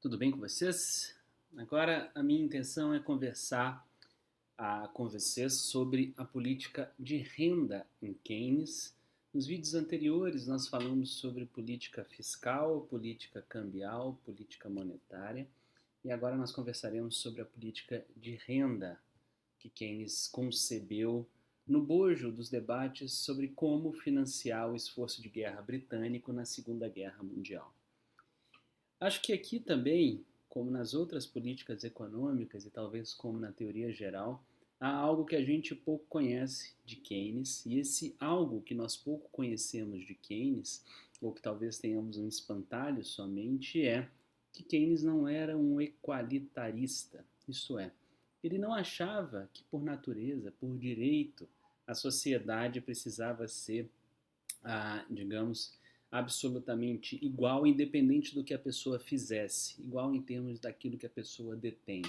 Tudo bem com vocês? Agora a minha intenção é conversar com vocês sobre a política de renda em Keynes. Nos vídeos anteriores nós falamos sobre política fiscal, política cambial, política monetária e agora nós conversaremos sobre a política de renda que Keynes concebeu no bojo dos debates sobre como financiar o esforço de guerra britânico na Segunda Guerra Mundial. Acho que aqui também, como nas outras políticas econômicas e talvez como na teoria geral, há algo que a gente pouco conhece de Keynes, e esse algo que nós pouco conhecemos de Keynes, ou que talvez tenhamos um espantalho somente, é que Keynes não era um equalitarista, isto é, ele não achava que por natureza, por direito, a sociedade precisava ser, digamos, absolutamente igual, independente do que a pessoa fizesse, igual em termos daquilo que a pessoa detém.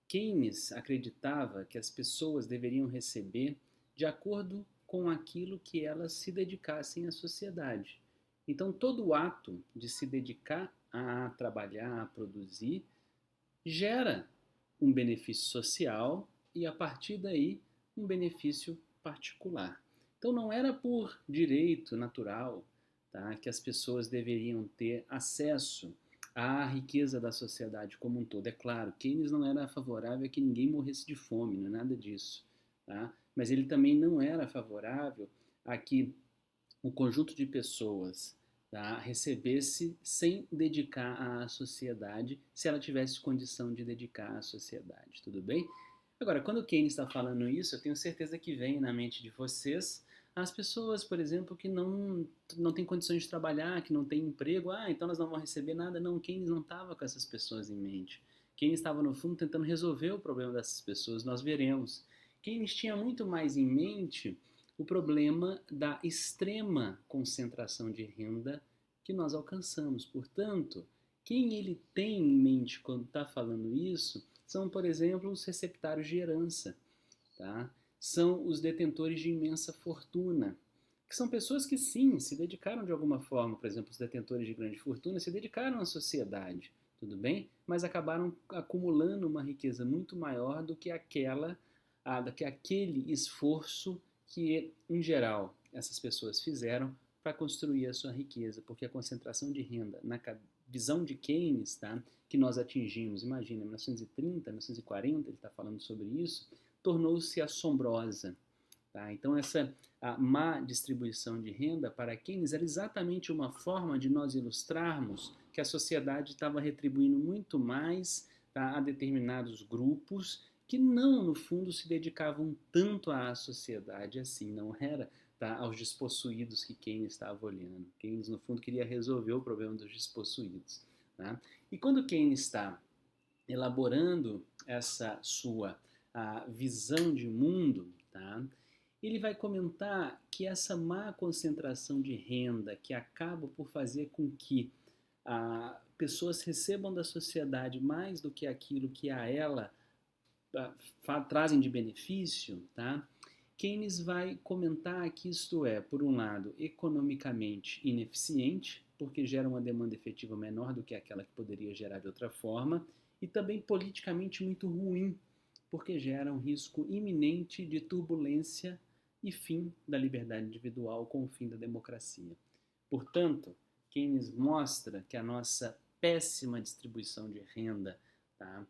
Keynes acreditava que as pessoas deveriam receber de acordo com aquilo que elas se dedicassem à sociedade. Então, todo o ato de se dedicar a trabalhar, a produzir, gera um benefício social e, a partir daí, um benefício particular. Então, não era por direito natural, tá, que as pessoas deveriam ter acesso à riqueza da sociedade como um todo. É claro, Keynes não era favorável a que ninguém morresse de fome, não é nada disso. Tá? Mas ele também não era favorável a que o conjunto de pessoas, tá, recebesse sem dedicar à sociedade, se ela tivesse condição de dedicar à sociedade, tudo bem? Agora, quando o Keynes está falando isso, eu tenho certeza que vem na mente de vocês as pessoas, por exemplo, que não têm condições de trabalhar, que não têm emprego, então elas não vão receber nada. Não, Keynes não estava com essas pessoas em mente. Keynes estava, no fundo, tentando resolver o problema dessas pessoas, nós veremos. Keynes tinha muito mais em mente o problema da extrema concentração de renda que nós alcançamos. Portanto, quem ele tem em mente quando está falando isso são, por exemplo, os receptários de herança, tá? São os detentores de imensa fortuna, que são pessoas que sim, se dedicaram de alguma forma, por exemplo, os detentores de grande fortuna se dedicaram à sociedade, tudo bem? Mas acabaram acumulando uma riqueza muito maior do que aquele esforço que, em geral, essas pessoas fizeram para construir a sua riqueza, porque a concentração de renda na visão de Keynes, tá, que nós atingimos, imagina, em 1930, 1940, ele está falando sobre isso, tornou-se assombrosa. Tá? Então, essa má distribuição de renda para Keynes era exatamente uma forma de nós ilustrarmos que a sociedade estava retribuindo muito mais, tá, a determinados grupos que não, no fundo, se dedicavam tanto à sociedade assim, não era, tá, aos despossuídos que Keynes estava olhando. Keynes, no fundo, queria resolver o problema dos despossuídos. Tá? E quando Keynes está elaborando essa sua visão de mundo, tá? Ele vai comentar que essa má concentração de renda que acaba por fazer com que pessoas recebam da sociedade mais do que aquilo que a ela trazem de benefício, tá? Keynes vai comentar que isto é, por um lado, economicamente ineficiente, porque gera uma demanda efetiva menor do que aquela que poderia gerar de outra forma, e também politicamente muito ruim, porque gera um risco iminente de turbulência e fim da liberdade individual com o fim da democracia. Portanto, Keynes mostra que a nossa péssima distribuição de renda, tá,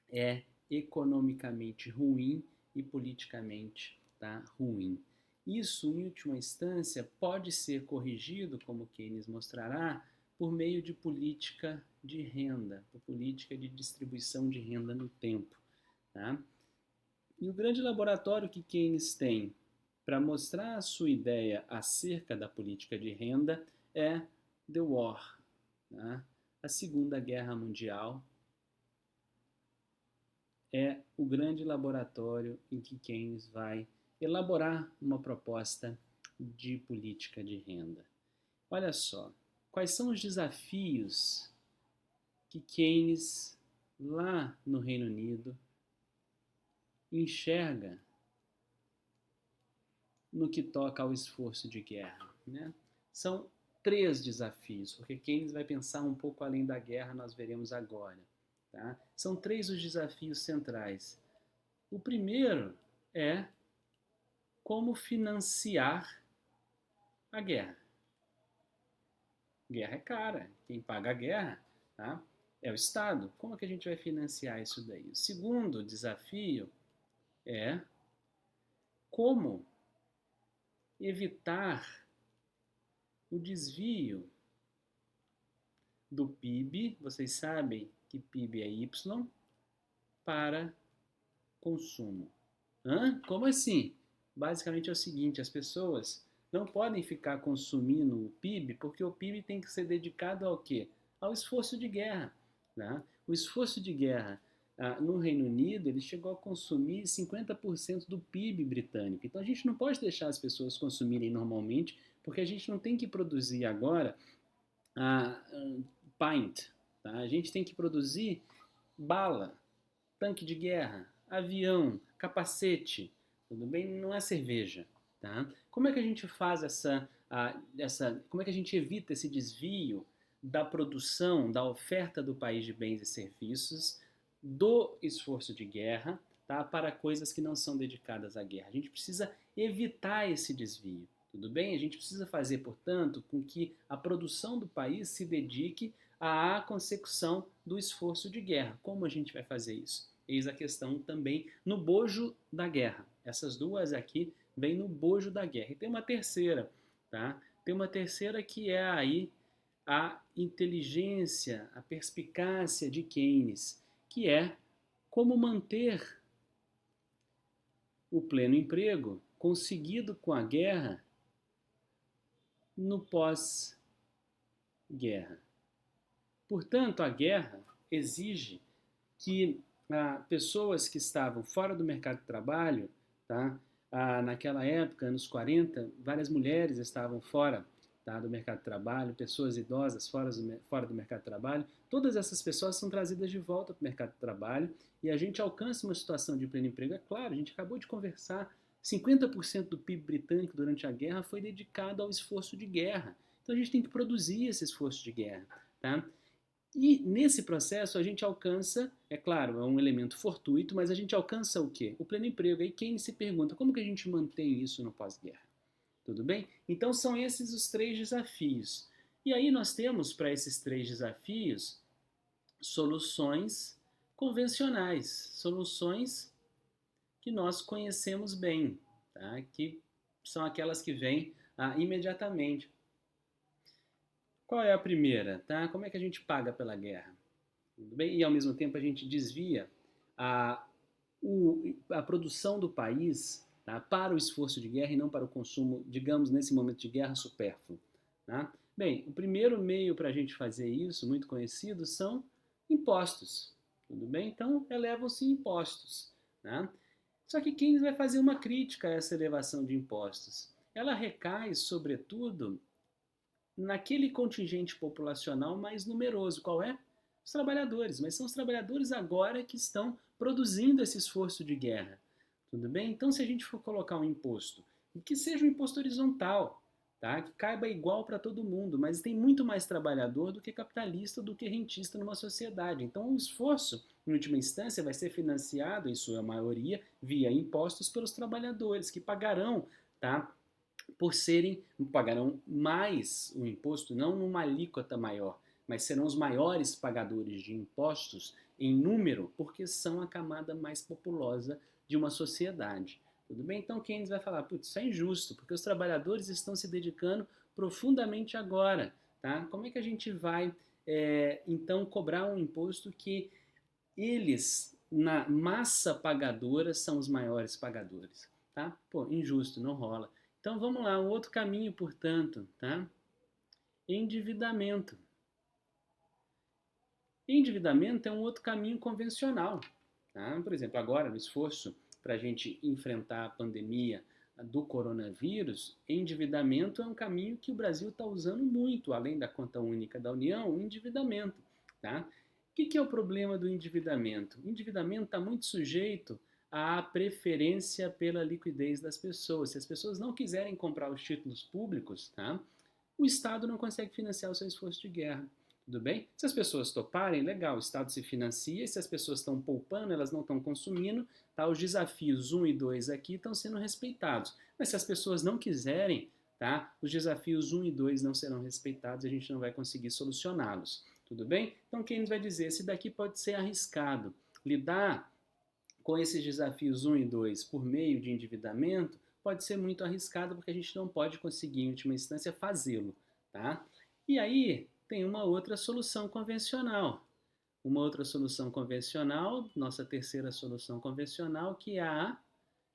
é economicamente ruim e politicamente, tá, ruim. Isso, em última instância, pode ser corrigido, como Keynes mostrará, por meio de política de renda, por política de distribuição de renda no tempo. Tá? E o grande laboratório que Keynes tem para mostrar a sua ideia acerca da política de renda é The War, tá? A Segunda Guerra Mundial é o grande laboratório em que Keynes vai elaborar uma proposta de política de renda. Olha só, quais são os desafios que Keynes, lá no Reino Unido, enxerga no que toca ao esforço de guerra, né? São três desafios, porque Keynes vai pensar um pouco além da guerra, nós veremos agora. Tá? São três os desafios centrais. O primeiro é como financiar a guerra. Guerra é cara, quem paga a guerra, tá, é o Estado. Como é que a gente vai financiar isso daí? O segundo desafio é como evitar o desvio do PIB, vocês sabem que PIB é Y, para consumo. Hã? Como assim? Basicamente é o seguinte, as pessoas não podem ficar consumindo o PIB, porque o PIB tem que ser dedicado ao quê? Ao esforço de guerra. Né? O esforço de guerra no Reino Unido, ele chegou a consumir 50% do PIB britânico. Então a gente não pode deixar as pessoas consumirem normalmente, porque a gente não tem que produzir agora pint. Tá? A gente tem que produzir bala, tanque de guerra, avião, capacete, tudo bem? Não é cerveja, tá? Como é que a gente faz como é que a gente evita esse desvio da produção, da oferta do país de bens e serviços, do esforço de guerra, tá? Para coisas que não são dedicadas à guerra? A gente precisa evitar esse desvio, tudo bem? A gente precisa fazer, portanto, com que a produção do país se dedique à consecução do esforço de guerra. Como a gente vai fazer isso? Eis a questão também no bojo da guerra. Essas duas aqui vêm no bojo da guerra. E tem uma terceira, tá? Tem uma terceira que é aí a inteligência, a perspicácia de Keynes, que é como manter o pleno emprego conseguido com a guerra no pós-guerra. Portanto, a guerra exige que pessoas que estavam fora do mercado de trabalho, tá? Naquela época, anos 40, várias mulheres estavam fora, tá, do mercado de trabalho, pessoas idosas fora do mercado de trabalho. Todas essas pessoas são trazidas de volta para o mercado de trabalho e a gente alcança uma situação de pleno emprego. É claro, a gente acabou de conversar, 50% do PIB britânico durante a guerra foi dedicado ao esforço de guerra. Então a gente tem que produzir esse esforço de guerra. Tá? E nesse processo a gente alcança, é claro, é um elemento fortuito, mas a gente alcança o quê? O pleno emprego. Aí quem se pergunta, como que a gente mantém isso no pós-guerra? Tudo bem? Então são esses os três desafios. E aí nós temos para esses três desafios soluções convencionais, soluções que nós conhecemos bem, tá? Que são aquelas que vêm imediatamente. Qual é a primeira? Tá? Como é que a gente paga pela guerra? Tudo bem? E ao mesmo tempo a gente desvia a, a produção do país, tá, para o esforço de guerra e não para o consumo, digamos, nesse momento de guerra supérfluo. Tá? Bem, o primeiro meio para a gente fazer isso, muito conhecido, são impostos. Tudo bem? Então, elevam-se impostos. Tá? Só que Keynes vai fazer uma crítica a essa elevação de impostos. Ela recai, sobretudo, naquele contingente populacional mais numeroso. Qual é? Os trabalhadores. Mas são os trabalhadores agora que estão produzindo esse esforço de guerra. Tudo bem? Então, se a gente for colocar um imposto, que seja um imposto horizontal, tá? Que caiba igual para todo mundo, mas tem muito mais trabalhador do que capitalista, do que rentista numa sociedade. Então, o esforço, em última instância, vai ser financiado, em sua maioria, via impostos pelos trabalhadores, que pagarão, tá? Pagarão mais o imposto, não numa alíquota maior, mas serão os maiores pagadores de impostos em número, porque são a camada mais populosa de uma sociedade. Tudo bem? Então Keynes vai falar, putz, isso é injusto, porque os trabalhadores estão se dedicando profundamente agora. Tá? Como é que a gente vai, então, cobrar um imposto que eles, na massa pagadora, são os maiores pagadores? Tá? Pô, injusto, não rola. Então vamos lá, um outro caminho, portanto, tá? Endividamento. Endividamento é um outro caminho convencional. Tá? Por exemplo, agora no esforço para a gente enfrentar a pandemia do coronavírus, endividamento é um caminho que o Brasil está usando muito, além da conta única da União, o endividamento. Tá? O que é o problema do endividamento? O endividamento está muito sujeito à preferência pela liquidez das pessoas. Se as pessoas não quiserem comprar os títulos públicos, tá? o Estado não consegue financiar o seu esforço de guerra. Tudo bem? Se as pessoas toparem, legal, o Estado se financia, e se as pessoas estão poupando, elas não estão consumindo, tá? Os desafios 1 e 2 aqui estão sendo respeitados. Mas se as pessoas não quiserem, tá? Os desafios 1 e 2 não serão respeitados e a gente não vai conseguir solucioná-los. Tudo bem? Então, Keynes vai dizer, esse daqui pode ser arriscado. Lidar com esses desafios 1 e 2 por meio de endividamento pode ser muito arriscado porque a gente não pode conseguir, em última instância, fazê-lo. Tá? E aí tem uma outra solução convencional. Uma outra solução convencional, nossa terceira solução convencional, que é a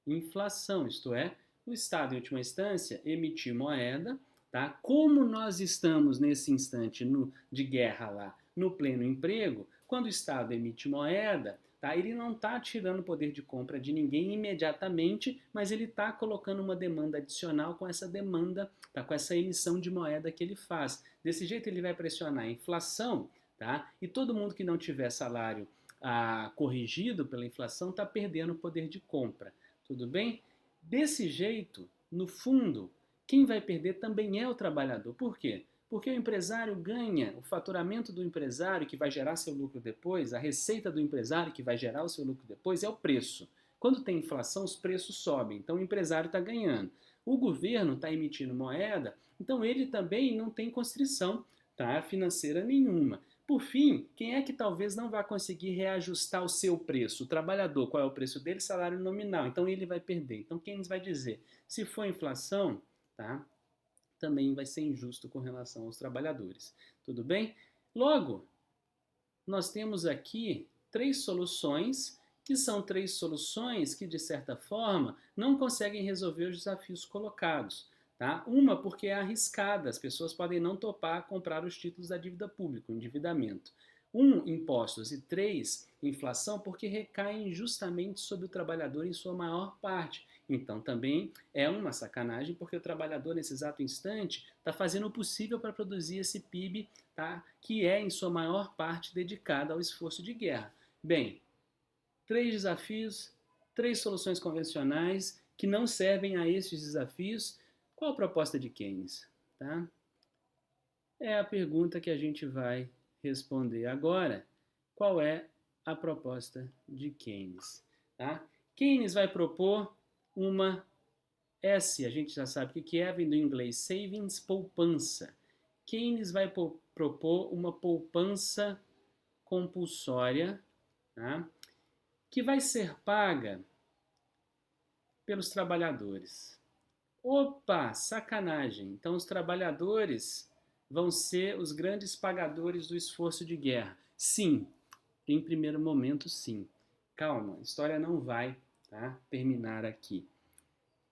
inflação, isto é, o Estado, em última instância, emitir moeda. Tá? Como nós estamos nesse instante de guerra lá, no pleno emprego, quando o Estado emite moeda, tá? Ele não está tirando o poder de compra de ninguém imediatamente, mas ele está colocando uma demanda adicional com essa demanda, tá? Com essa emissão de moeda que ele faz. Desse jeito ele vai pressionar a inflação, tá? E todo mundo que não tiver salário corrigido pela inflação está perdendo o poder de compra. Tudo bem? Desse jeito, no fundo, quem vai perder também é o trabalhador. Por quê? Porque o empresário ganha, o faturamento do empresário que vai gerar seu lucro depois, a receita do empresário que vai gerar o seu lucro depois é o preço. Quando tem inflação, os preços sobem, então o empresário está ganhando. O governo está emitindo moeda, então ele também não tem constrição, tá, financeira nenhuma. Por fim, quem é que talvez não vai conseguir reajustar o seu preço? O trabalhador, qual é o preço dele? Salário nominal. Então ele vai perder. Então quem vai dizer? Se for inflação, tá? Também vai ser injusto com relação aos trabalhadores. Tudo bem? Logo, nós temos aqui três soluções, que são três soluções que, de certa forma, não conseguem resolver os desafios colocados. Tá? Uma porque é arriscada, as pessoas podem não topar comprar os títulos da dívida pública, o endividamento. Impostos, e três, inflação, porque recaem justamente sobre o trabalhador em sua maior parte. Então também é uma sacanagem, porque o trabalhador nesse exato instante está fazendo o possível para produzir esse PIB, tá? Que é em sua maior parte dedicado ao esforço de guerra. Bem, três desafios, três soluções convencionais que não servem a esses desafios. Qual a proposta de Keynes? Tá? É a pergunta que a gente vai responder agora. Qual é a proposta de Keynes? Tá? Keynes vai propor uma S, a gente já sabe o que é, vem do inglês savings, poupança. Keynes vai propor uma poupança compulsória, tá? Que vai ser paga pelos trabalhadores. Opa, sacanagem! Então os trabalhadores vão ser os grandes pagadores do esforço de guerra. Sim, em primeiro momento sim. Calma, a história não vai, tá, terminar aqui.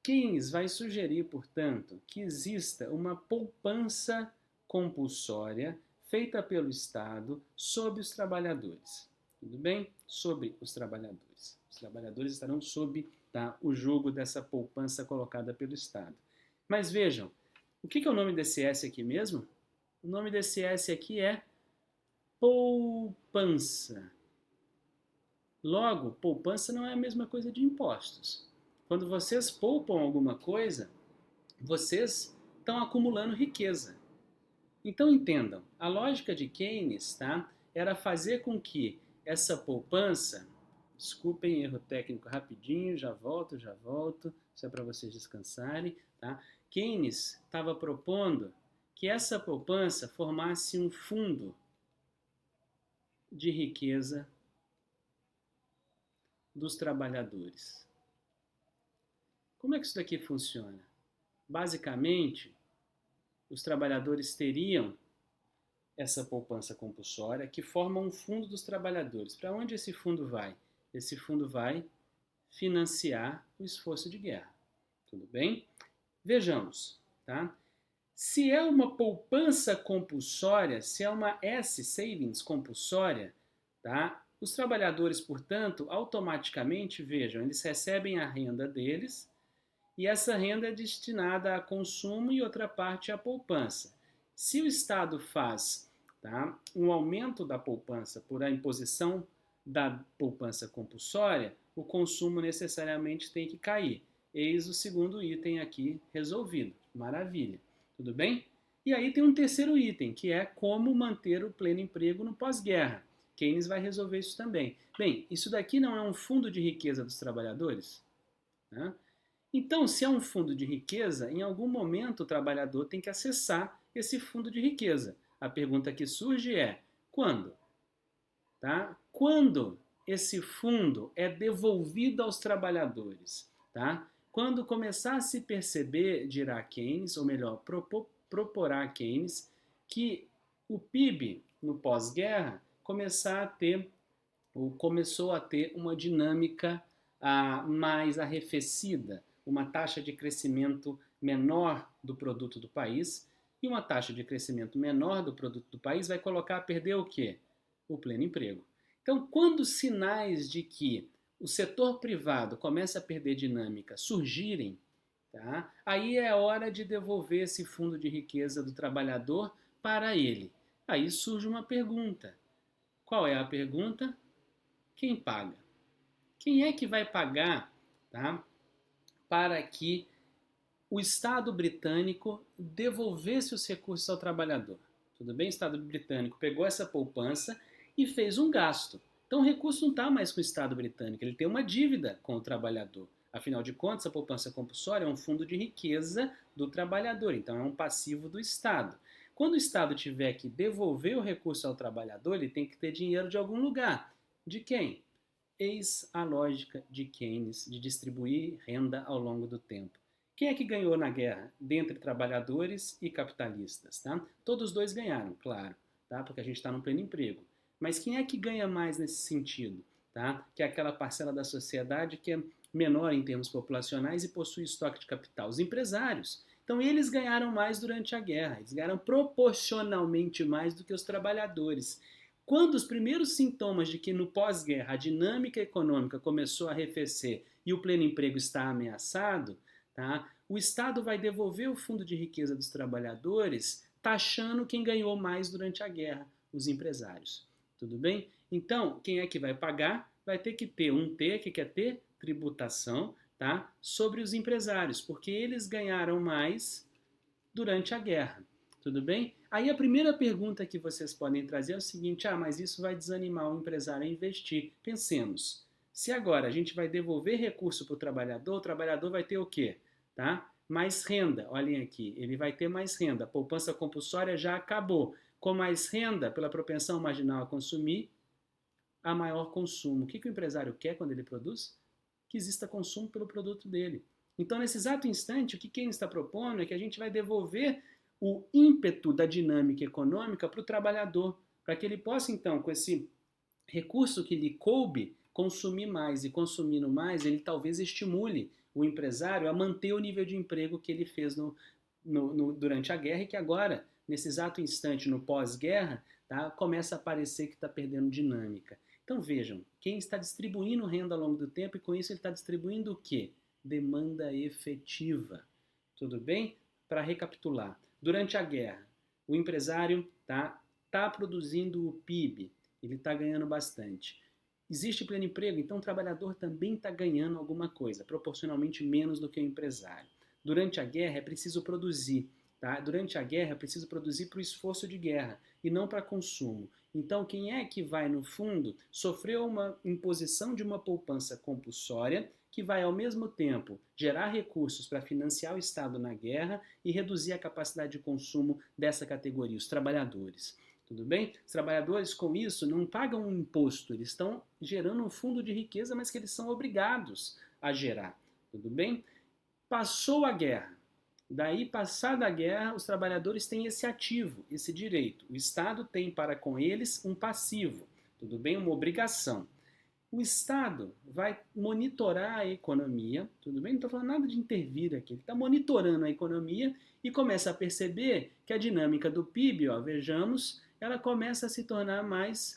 Keynes vai sugerir, portanto, que exista uma poupança compulsória feita pelo Estado sobre os trabalhadores. Tudo bem? Sobre os trabalhadores. Os trabalhadores estarão sob, tá, o jogo dessa poupança colocada pelo Estado. Mas vejam, o que é o nome desse S aqui mesmo? O nome desse S aqui é poupança. Logo, poupança não é a mesma coisa de impostos. Quando vocês poupam alguma coisa, vocês estão acumulando riqueza. Então entendam, a lógica de Keynes, tá, era fazer com que essa poupança, desculpem, erro técnico rapidinho, já volto, isso é para vocês descansarem, tá? Keynes estava propondo que essa poupança formasse um fundo de riqueza dos trabalhadores. Como é que isso daqui funciona? Basicamente, os trabalhadores teriam essa poupança compulsória que forma um fundo dos trabalhadores. Para onde esse fundo vai? Esse fundo vai financiar o esforço de guerra. Tudo bem? Vejamos, tá? Se é uma poupança compulsória, se é uma S-Savings compulsória, tá? Os trabalhadores, portanto, automaticamente, vejam, eles recebem a renda deles e essa renda é destinada a consumo e outra parte à poupança. Se o Estado faz, tá, um aumento da poupança por a imposição da poupança compulsória, o consumo necessariamente tem que cair. Eis o segundo item aqui resolvido. Maravilha. Tudo bem? E aí tem um terceiro item, que é como manter o pleno emprego no pós-guerra. Keynes vai resolver isso também. Bem, isso daqui não é um fundo de riqueza dos trabalhadores? Né? Então, se é um fundo de riqueza, em algum momento o trabalhador tem que acessar esse fundo de riqueza. A pergunta que surge é: quando? Tá? Quando esse fundo é devolvido aos trabalhadores? Tá? Quando começar a se perceber, dirá Keynes, ou melhor, proporá Keynes, que o PIB no pós-guerra começou a ter uma dinâmica mais arrefecida, uma taxa de crescimento menor do produto do país, e uma taxa de crescimento menor do produto do país vai colocar a perder o quê? O pleno emprego. Então, quando os sinais de que o setor privado começa a perder dinâmica surgirem, tá? Aí é hora de devolver esse fundo de riqueza do trabalhador para ele. Aí surge uma pergunta. Qual é a pergunta? Quem paga? Quem é que vai pagar, tá, para que o Estado britânico devolvesse os recursos ao trabalhador? Tudo bem? O Estado britânico pegou essa poupança e fez um gasto. Então o recurso não está mais com o Estado britânico, ele tem uma dívida com o trabalhador. Afinal de contas, a poupança compulsória é um fundo de riqueza do trabalhador, então é um passivo do Estado. Quando o Estado tiver que devolver o recurso ao trabalhador, ele tem que ter dinheiro de algum lugar. De quem? Eis a lógica de Keynes de distribuir renda ao longo do tempo. Quem é que ganhou na guerra? Dentre trabalhadores e capitalistas, tá? Todos dois ganharam, claro, tá? Porque a gente está no pleno emprego. Mas quem é que ganha mais nesse sentido, tá? Que é aquela parcela da sociedade que é menor em termos populacionais e possui estoque de capital, os empresários. Então eles ganharam mais durante a guerra, eles ganharam proporcionalmente mais do que os trabalhadores. Quando os primeiros sintomas de que no pós-guerra a dinâmica econômica começou a arrefecer e o pleno emprego está ameaçado, tá, o Estado vai devolver o fundo de riqueza dos trabalhadores, taxando quem ganhou mais durante a guerra, os empresários. Tudo bem? Então, quem é que vai pagar? Vai ter que ter que quer ter tributação, tá, sobre os empresários, porque eles ganharam mais durante a guerra. Tudo bem? Aí a primeira pergunta que vocês podem trazer é o seguinte: mas isso vai desanimar o empresário a investir. Pensemos, se agora a gente vai devolver recurso para o trabalhador vai ter o quê? Tá? Mais renda, olhem aqui, ele vai ter mais renda. A poupança compulsória já acabou. Com mais renda, pela propensão marginal a consumir, há maior consumo. O que o empresário quer quando ele produz? Que exista consumo pelo produto dele. Então, nesse exato instante, o que quem está propondo é que a gente vai devolver o ímpeto da dinâmica econômica para o trabalhador, para que ele possa, então, com esse recurso que lhe coube, consumir mais. E consumindo mais, ele talvez estimule o empresário a manter o nível de emprego que ele fez durante a guerra e que agora, nesse exato instante, no pós-guerra, tá, começa a parecer que está perdendo dinâmica. Então vejam, quem está distribuindo renda ao longo do tempo, e com isso ele está distribuindo o quê? Demanda efetiva. Tudo bem? Para recapitular, durante a guerra, o empresário tá produzindo o PIB, ele está ganhando bastante. Existe pleno emprego, então o trabalhador também está ganhando alguma coisa, proporcionalmente menos do que o empresário. Durante a guerra é preciso produzir. Tá? Durante a guerra é preciso produzir para o esforço de guerra e não para consumo. Então, quem é que vai, no fundo, sofrer uma imposição de uma poupança compulsória que vai, ao mesmo tempo, gerar recursos para financiar o Estado na guerra e reduzir a capacidade de consumo dessa categoria, os trabalhadores. Tudo bem? Os trabalhadores, com isso, não pagam um imposto, eles estão gerando um fundo de riqueza, mas que eles são obrigados a gerar. Tudo bem? Passou a guerra. Daí, passada a guerra, os trabalhadores têm esse ativo, esse direito. O Estado tem para com eles um passivo, tudo bem? Uma obrigação. O Estado vai monitorar a economia, tudo bem? Não estou falando nada de intervir aqui. Ele está monitorando a economia e começa a perceber que a dinâmica do PIB, vejamos, ela começa a se tornar mais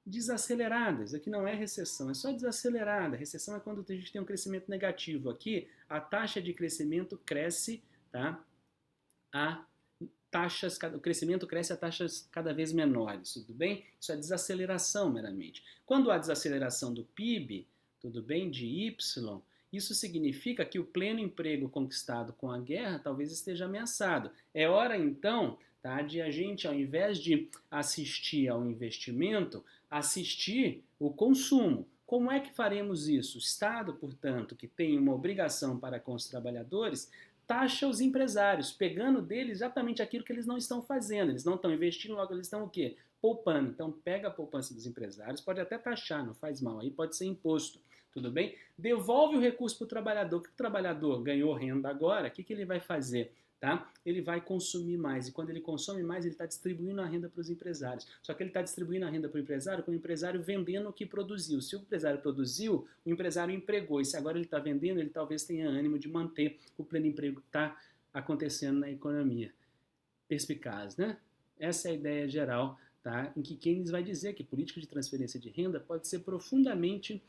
desacelerada. Isso aqui não é recessão, é só desacelerada. Recessão é quando a gente tem um crescimento negativo. Aqui, a taxa de crescimento cresce, tá? O crescimento cresce a taxas cada vez menores, tudo bem? Isso é desaceleração meramente. Quando há desaceleração do PIB, tudo bem, de Y, Isso significa que o pleno emprego conquistado com a guerra talvez esteja ameaçado. É hora, então, tá, de a gente, ao invés de assistir ao investimento, assistir o consumo. Como é que faremos isso? O Estado, portanto, que tem uma obrigação para com os trabalhadores, taxa os empresários, pegando deles exatamente aquilo que eles não estão fazendo. Eles não estão investindo, logo eles estão o quê? Poupando. Então pega a poupança dos empresários, pode até taxar, não faz mal, aí pode ser imposto, tudo bem? Devolve o recurso para o trabalhador. O que o trabalhador ganhou renda agora, o que ele vai fazer? Tá? Ele vai consumir mais, e quando ele consome mais, ele está distribuindo a renda para os empresários. Só que ele está distribuindo a renda para o empresário com o empresário vendendo o que produziu. Se o empresário produziu, o empresário empregou, e se agora ele está vendendo, ele talvez tenha ânimo de manter o pleno emprego que está acontecendo na economia. Perspicaz, né? Essa é a ideia geral, tá? Em que Keynes vai dizer que política de transferência de renda pode ser profundamente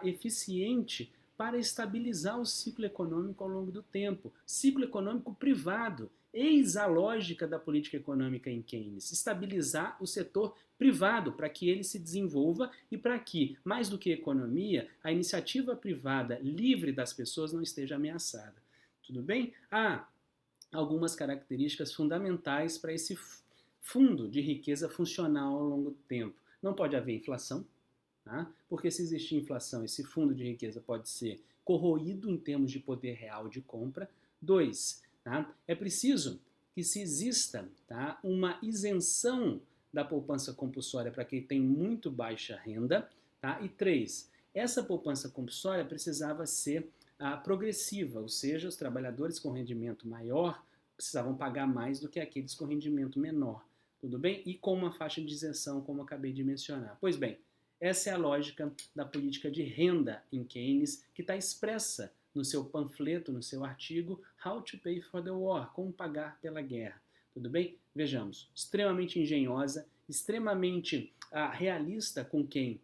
eficiente para estabilizar o ciclo econômico ao longo do tempo. Ciclo econômico privado. Eis a lógica da política econômica em Keynes. Estabilizar o setor privado para que ele se desenvolva e para que, mais do que economia, a iniciativa privada livre das pessoas não esteja ameaçada. Tudo bem? Algumas características fundamentais para esse fundo de riqueza funcional ao longo do tempo. Não pode haver inflação, tá? Porque se existir inflação, esse fundo de riqueza pode ser corroído em termos de poder real de compra. 2, tá? É preciso que se exista, tá, uma isenção da poupança compulsória para quem tem muito baixa renda. Tá? E 3, essa poupança compulsória precisava ser progressiva, ou seja, os trabalhadores com rendimento maior precisavam pagar mais do que aqueles com rendimento menor. Tudo bem? E com uma faixa de isenção, como acabei de mencionar. Pois bem, essa é a lógica da política de renda em Keynes, que está expressa no seu panfleto, no seu artigo How to Pay for the War, Como Pagar pela Guerra. Tudo bem? Vejamos, extremamente engenhosa, extremamente realista com quem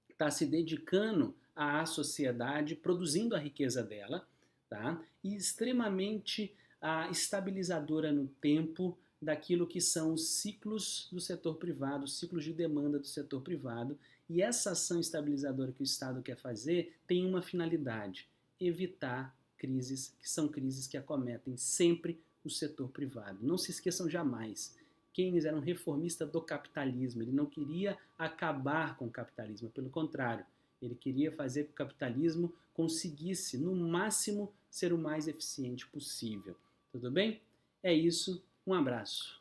está se dedicando à sociedade, produzindo a riqueza dela, tá? E extremamente estabilizadora no tempo daquilo que são os ciclos do setor privado, os ciclos de demanda do setor privado. E essa ação estabilizadora que o Estado quer fazer tem uma finalidade: evitar crises, que são crises que acometem sempre o setor privado. Não se esqueçam jamais, Keynes era um reformista do capitalismo, ele não queria acabar com o capitalismo, pelo contrário, ele queria fazer que o capitalismo conseguisse, no máximo, ser o mais eficiente possível. Tudo bem? É isso, um abraço.